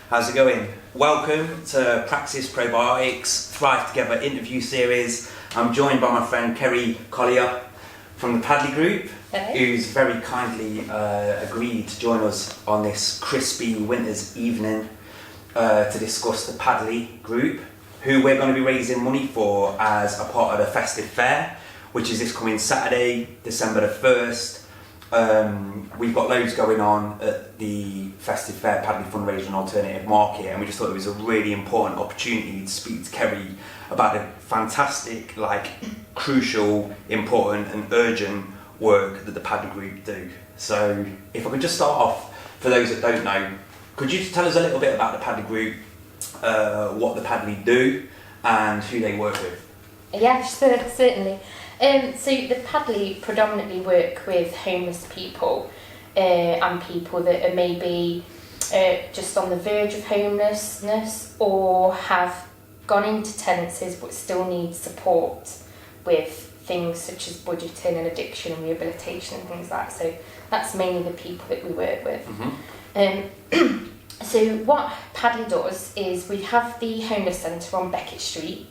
How's it going? Welcome to Praxis Probiotics Thrive Together interview series. I'm joined by my friend Kerry Collyer from the Padley Group, Hello. who's very kindly agreed to join us on this crispy winter's evening to discuss the Padley Group, who we're going to be raising money for as a part of the festive fair, which is this coming Saturday, December the 1st. We've got loads going on at the festive fair, Padley Fundraising and Alternative Market, and we just thought it was a really important opportunity to speak to Kerry about the fantastic, crucial, important and urgent work that the Padley Group do. So if I could just start off, for those that don't know, could you tell us a little bit about the Padley Group, what the Padley do and who they work with? Yeah, certainly. So the Padley predominantly work with homeless people and people that are maybe just on the verge of homelessness or have gone into tenancies but still need support with things such as budgeting and addiction and rehabilitation and things like that. So that's mainly the people that we work with. Mm-hmm. So what Padley does is we have the homeless centre on Beckett Street,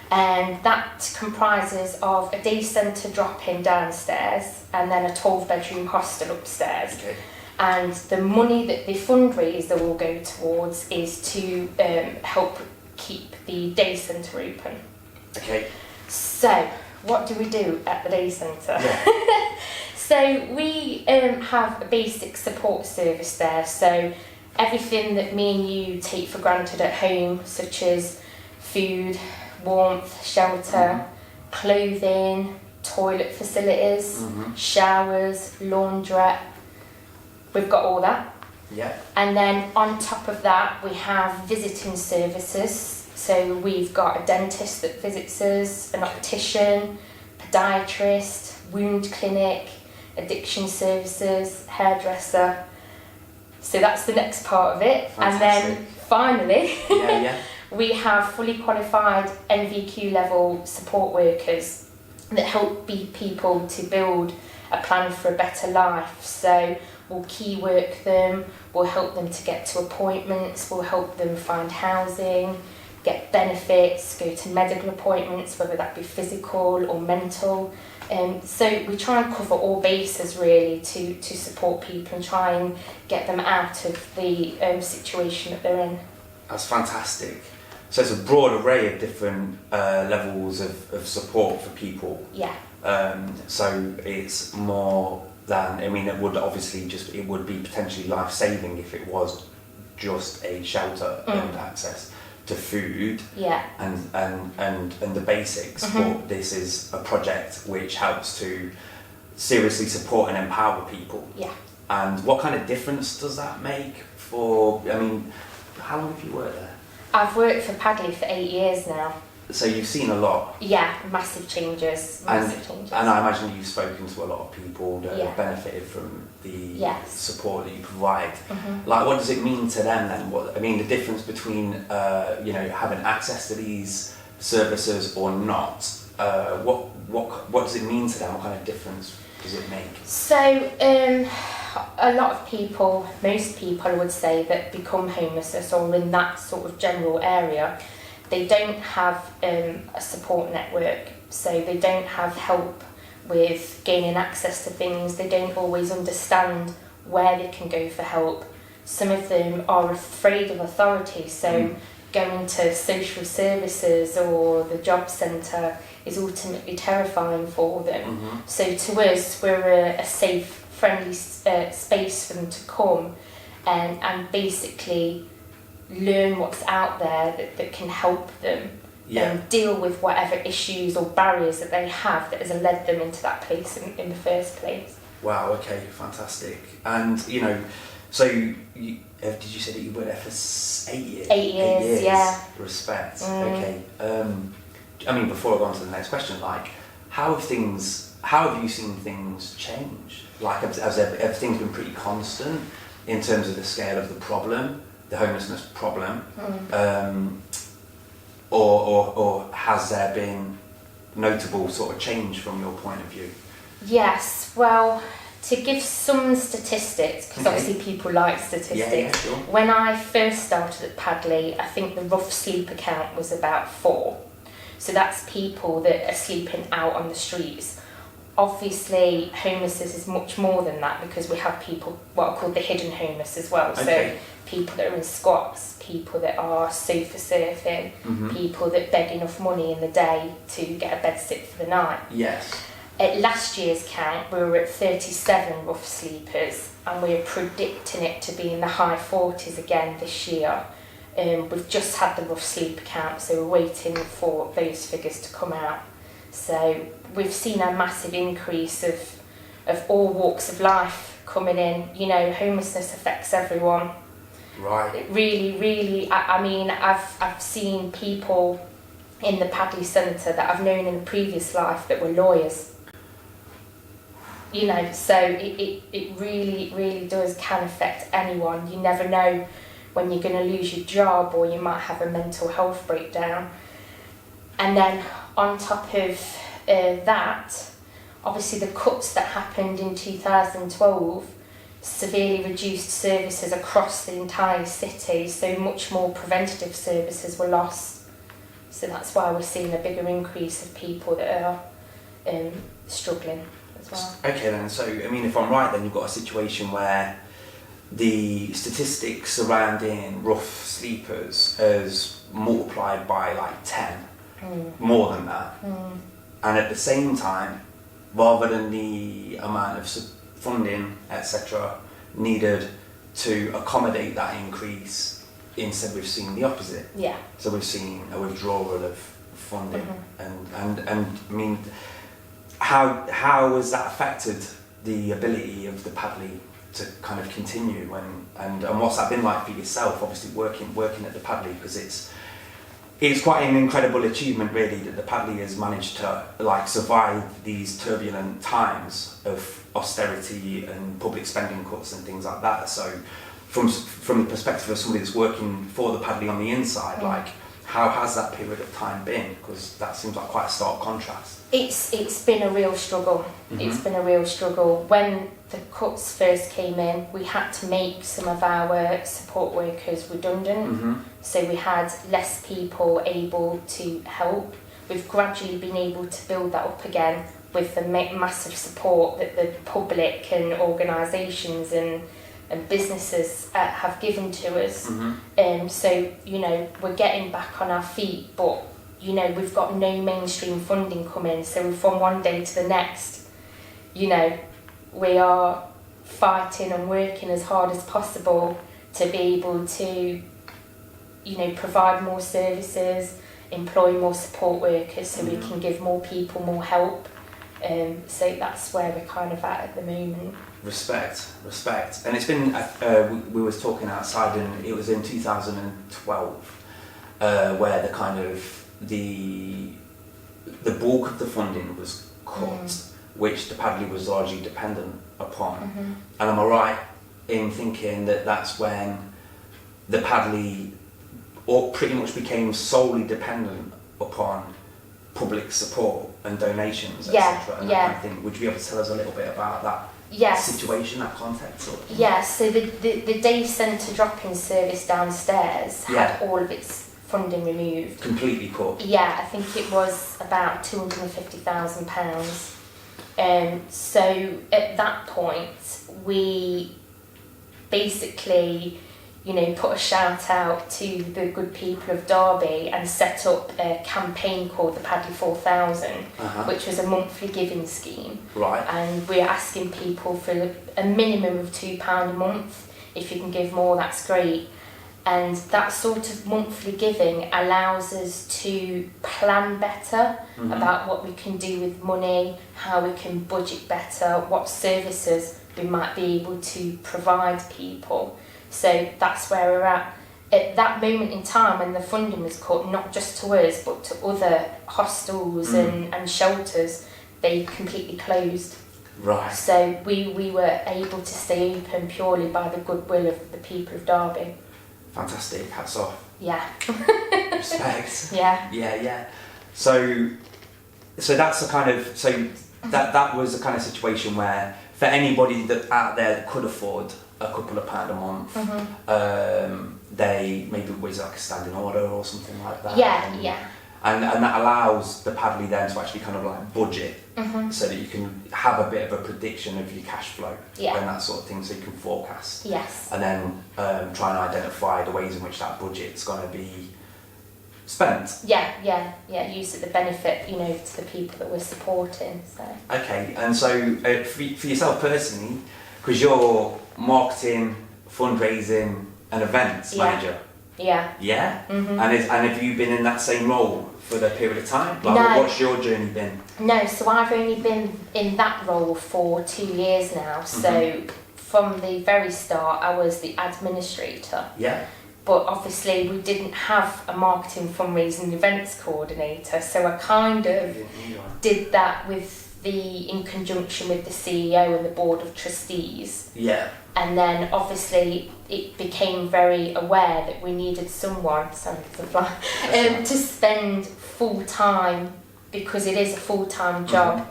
and that comprises of a day centre drop-in downstairs and then a 12-bedroom hostel upstairs. Okay. And the money that the fundraiser will go towards is to help keep the day centre open. Okay. So what do we do at the day centre? Yeah. So we have a basic support service there. So everything that me and you take for granted at home, such as food, warmth, shelter, clothing, toilet facilities, showers, laundrette, we've got all that. Yeah. And then on top of that, we have visiting services. So we've got a dentist that visits us, an optician, podiatrist, wound clinic, addiction services, hairdresser. So that's the next part of it. Fantastic. And then finally, Yeah. we have fully qualified NVQ level support workers that help people to build a plan for a better life. So we'll key work them, we'll help them to get to appointments, we'll help them find housing, get benefits, go to medical appointments, whether that be physical or mental. So we try and cover all bases really to support people and try and get them out of the situation that they're in. That's fantastic. So it's a broad array of different levels of support for people. Yeah. So it's more than, it would obviously it would be potentially life-saving if it was just a shelter and access to food, Yeah. and the basics, but this is a project which helps to seriously support and empower people. Yeah. And what kind of difference does that make for, how long have you worked there? I've worked for Padley for 8 years now. So you've seen a lot. Yeah, massive changes. And I imagine you've spoken to a lot of people that have benefited from the support that you provide. What does it mean to them then? The difference between having access to these services or not. What does it mean to them? What kind of difference does it make? So a lot of people, most people I would say, that become homeless or in that sort of general area, they don't have a support network, so they don't have help with gaining access to things. They don't always understand where they can go for help. Some of them are afraid of authority, so going to social services or the job centre is ultimately terrifying for them. So to us, we're a safe, friendly space for them to come and basically learn what's out there that can help them deal with whatever issues or barriers that they have that has led them into that place in the first place. Wow, okay, fantastic. And, so did you say that you were there for 8 years? 8 years, yeah. Respect, okay. Before I go on to the next question, how have you seen things change? Have things been pretty constant in terms of the scale of the problem, the homelessness problem, or has there been notable sort of change from your point of view? Yes, well, To give some statistics, because obviously people like statistics. Yeah, sure. When I first started at Padley, I think the rough sleeper count was about 4. So that's people that are sleeping out on the streets. Obviously, homelessness is much more than that, because we have people, what are called the hidden homeless as well. Okay. So people that are in squats, people that are sofa surfing, people that beg enough money in the day to get a bed sit for the night. Yes. At last year's count, we were at 37 rough sleepers, and we're predicting it to be in the high 40s again this year. We've just had the rough sleeper count, so we're waiting for those figures to come out. So we've seen a massive increase of all walks of life coming in. You know, homelessness affects everyone. Right. It really, I mean, I've seen people in the Padley Centre that I've known in a previous life that were lawyers. You know, so it really can affect anyone. You never know when you're going to lose your job, or you might have a mental health breakdown. And then on top of that, obviously the cuts that happened in 2012 severely reduced services across the entire city, so much more preventative services were lost. So that's why we're seeing a bigger increase of people that are struggling as well. Okay then, so I mean, if I'm right, then you've got a situation where the statistics surrounding rough sleepers has multiplied by like 10, more than that. And at the same time, rather than the amount of funding, etc., needed to accommodate that increase, instead we've seen the opposite. Yeah. So we've seen a withdrawal of funding, and I mean, how has that affected the ability of the Padley to kind of continue, and what's that been like for yourself? Obviously working at the Padley, because it's quite an incredible achievement really that the Padley has managed to like survive these turbulent times of austerity and public spending cuts and things like that. So from the perspective of somebody that's working for the Padley on the inside, like, how has that period of time been? Because that seems like quite a stark contrast. It's been a real struggle. It's been a real struggle. When the cuts first came in, we had to make some of our support workers redundant. So we had less people able to help. We've gradually been able to build that up again with the massive support that the public and organisations and businesses have given to us. So, you know, we're getting back on our feet, but, you know, we've got no mainstream funding coming, so from one day to the next, you know, we are fighting and working as hard as possible to be able to, you know, provide more services, employ more support workers, so we can give more people more help. So that's where we're kind of at the moment. Respect. And it's been, we was talking outside, and it was in 2012 where the kind of the bulk of the funding was cut, which the Padley was largely dependent upon. And am I right in thinking that that's when the Padley pretty much became solely dependent upon public support and donations, etc.? And that kind of thing. Would you be able to tell us a little bit about that situation, that context? So the day centre drop-in service downstairs had all of its funding removed. Completely cut? Yeah, I think it was about £250,000. So at that point, we basically, you know, put a shout out to the good people of Derby and set up a campaign called the Padley 4000, which was a monthly giving scheme. Right. And we're asking people for a minimum of £2 a month. If you can give more, that's great. And that sort of monthly giving allows us to plan better about what we can do with money, how we can budget better, what services we might be able to provide people. So that's where we're at. At that moment in time when the funding was cut, not just to us but to other hostels and shelters, they completely closed. Right. So we were able to stay open purely by the goodwill of the people of Derby. Fantastic, hats off. Yeah. Respect. Yeah. So that's the kind of, that was the kind of situation where for anybody that out there that could afford a couple of £1 a month, they maybe always like a standing order or something like that. And that allows the Padley then to actually kind of like budget, so that you can have a bit of a prediction of your cash flow and that sort of thing, so you can forecast. Yes. And then try and identify the ways in which that budget's going to be spent. Use it the benefit, to the people that we're supporting. So. Okay, and so for yourself personally, because you're marketing, fundraising, and events manager. Yeah. Yeah. And have you been in that same role for the period of time? Like, no. What's your journey been? No, so I've only been in that role for 2 years now. So from the very start, I was the administrator. Yeah. But obviously we didn't have a marketing, fundraising, events coordinator. So I kind of did that in conjunction with the CEO and the board of trustees. Yeah. And then obviously it became very aware that we needed someone, to spend full time, because it is a full-time job,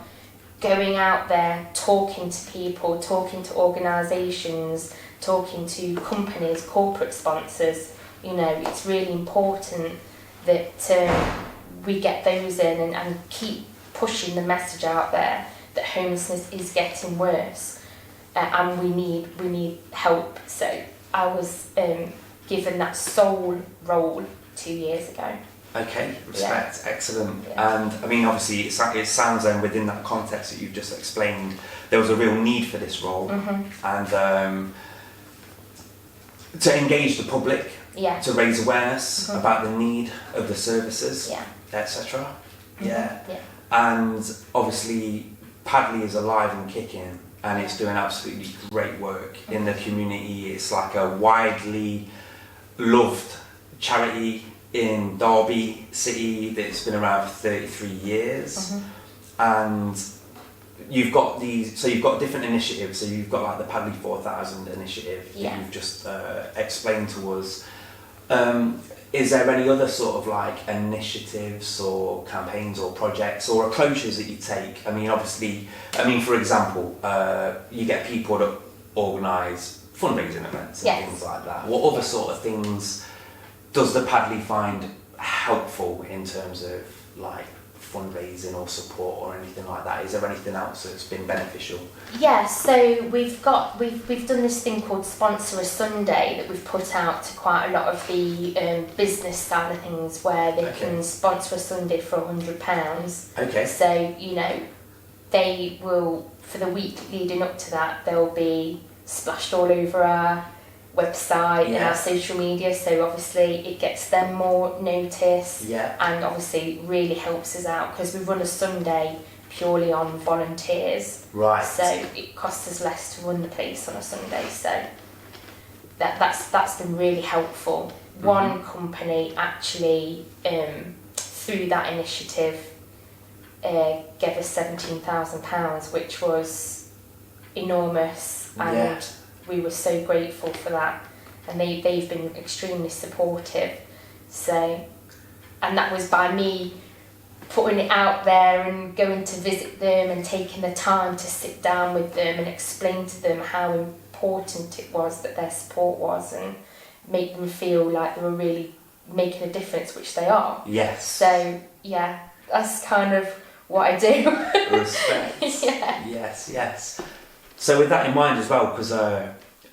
going out there, talking to people, talking to organisations, talking to companies, corporate sponsors. It's really important that we get those in and keep pushing the message out there that homelessness is getting worse. And we need help. So I was given that sole role 2 years ago. Okay, respect, excellent. Yeah. And I mean, obviously, it sounds then within that context that you've just explained, there was a real need for this role, and to engage the public, to raise awareness about the need of the services, etc. And obviously, Padley is alive and kicking. And it's doing absolutely great work in the community. It's like a widely loved charity in Derby City that's been around for 33 years. And you've got different initiatives. So you've got like the Padley 4000 initiative that you've just explained to us. Is there any other sort of like initiatives or campaigns or projects or approaches that you take? I mean, obviously, for example, you get people that organise fundraising events and things like that. What other sort of things does the Padley find helpful in terms of like fundraising or support or anything like that? Is there anything else that's been beneficial? Yeah, so we've done this thing called Sponsor a Sunday that we've put out to quite a lot of the business side of things, where they can sponsor a Sunday for £100. Okay. So they will, for the week leading up to that, they'll be splashed all over our website and our social media, so obviously it gets them more notice, and obviously really helps us out because we run a Sunday purely on volunteers, so it costs us less to run the place on a Sunday, so that's been really helpful. One company actually through that initiative gave us £17,000, which was enormous, and we were so grateful for that, and they've been extremely supportive. So, and that was by me putting it out there and going to visit them and taking the time to sit down with them and explain to them how important it was that their support was, and make them feel like they were really making a difference, which they are. Yes. So that's kind of what I do. Respect. Yes. So with that in mind as well, because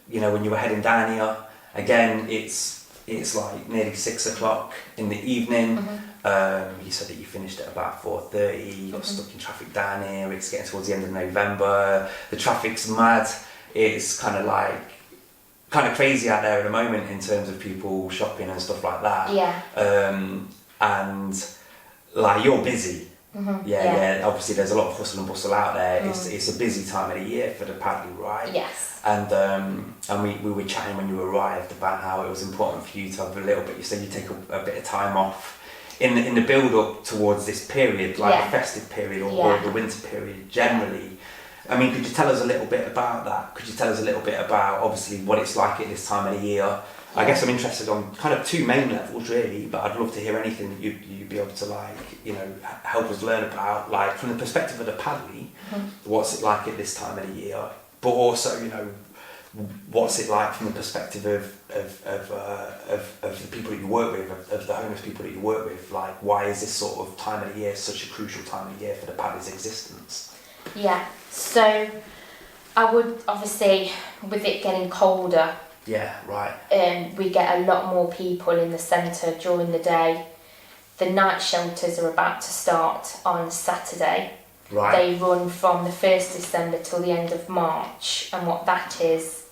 when you were heading down here, again, it's like nearly 6 o'clock in the evening. You said that you finished at about 4:30. You got stuck in traffic down here. It's getting towards the end of November. The traffic's mad. It's kind of crazy out there at the moment in terms of people shopping and stuff like that. And like, you're busy. Obviously there's a lot of hustle and bustle out there. It's a busy time of the year for the Padley, right? Yes. And we were chatting when you arrived about how it was important for you to have a little bit. You said you take a bit of time off in the build up towards this period, like the festive period or the winter period generally. I mean, could you tell us a little bit about that? Could you tell us a little bit about obviously what it's like at this time of the year? I guess I'm interested on kind of two main levels really, but I'd love to hear anything that you'd be able to help us learn about, like from the perspective of the Padley, what's it like at this time of the year? but also, you know, what's it like from the perspective of the people that you work with, of the homeless people that you work with? Like, why is this sort of time of the year such a crucial time of the year for the Padley's existence? Yeah, so I would obviously, with it getting colder, yeah, right, we get a lot more people in the centre during the day. The night shelters are about to start on Saturday. right, They run from the 1st December till the end of March, and what that is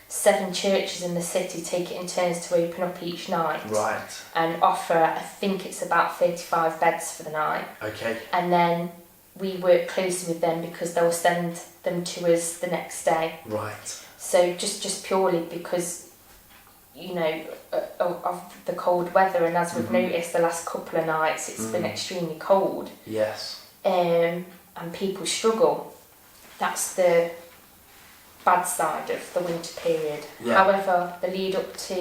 7 churches in the city take it in turns to open up each night, right, and offer, I think it's about 35 beds for the night. okay, And then we work closely with them because they'll send them to us the next day. right, So just purely because, you know, of the cold weather, and as we've noticed the last couple of nights, it's been extremely cold. yes, And people struggle. That's the bad side of the winter period. Yeah. However, the lead up to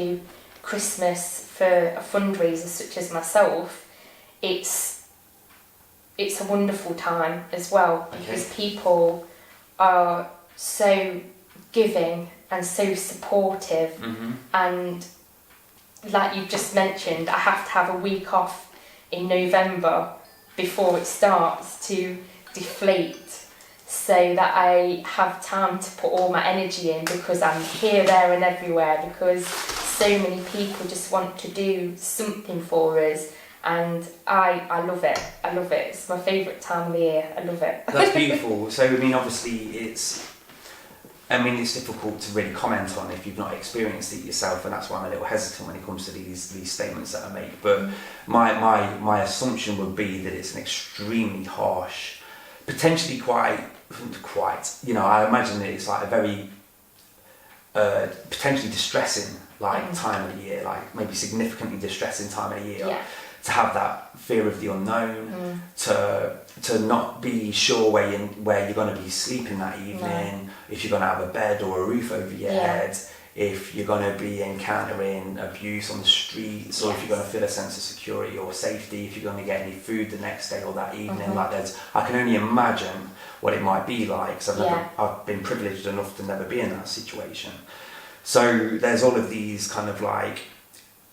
Christmas for a fundraiser such as myself, it's a wonderful time as well, because people are so giving and so supportive, and like you've just mentioned, I have to have a week off in November before it starts to deflate, so that I have time to put all my energy in, because I'm here, there and everywhere, because so many people just want to do something for us, and I love it. I love it. It's my favourite time of the year. I love it. That's beautiful. So, I mean, obviously it's difficult to really comment on if you've not experienced it yourself, and that's why I'm a little hesitant when it comes to these statements that I make. But my assumption would be that it's an extremely harsh, potentially quite, you know, I imagine that it's like a very potentially distressing time of the year, like maybe significantly distressing time of the year. Yeah. To have that fear of the unknown, to not be sure where you're going to be sleeping that evening, if you're going to have a bed or a roof over your head, if you're going to be encountering abuse on the streets, or if you're going to feel a sense of security or safety, if you're going to get any food the next day or that evening. I can only imagine what it might be like, because I've been privileged enough to never be in that situation. So there's all of these kind of like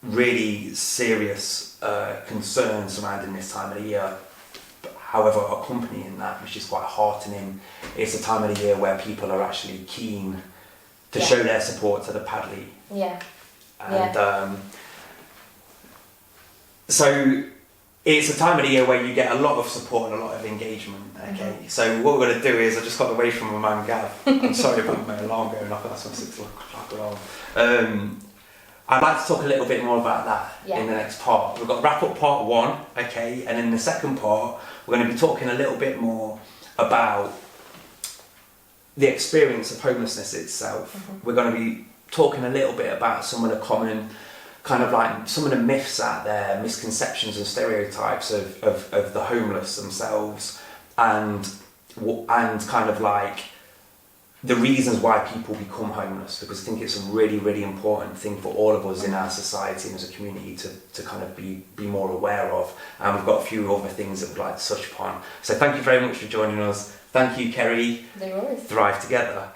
really serious concerns surrounding this time of the year. However, accompanying that, which is quite heartening, it's a time of the year where people are actually keen to show their support to the Padley. Yeah. And so it's a time of the year where you get a lot of support and a lot of engagement. Okay, so what we're going to do is, I just got away from my man Gav. I'm sorry about my alarm going off. That's my 6 o'clock alarm. I'd like to talk a little bit more about that in the next part. We've got to wrap up part 1, okay, and in the second part, we're going to be talking a little bit more about the experience of homelessness itself. We're going to be talking a little bit about some of the common, kind of like some of the myths out there, misconceptions and stereotypes of the homeless themselves, and kind of like the reasons why people become homeless, because I think it's a really, really important thing for all of us in our society and as a community to kind of be more aware of. And we've got a few other things that we'd like to touch upon. So thank you very much for joining us. Thank you, Kerry. No worries. Thrive together.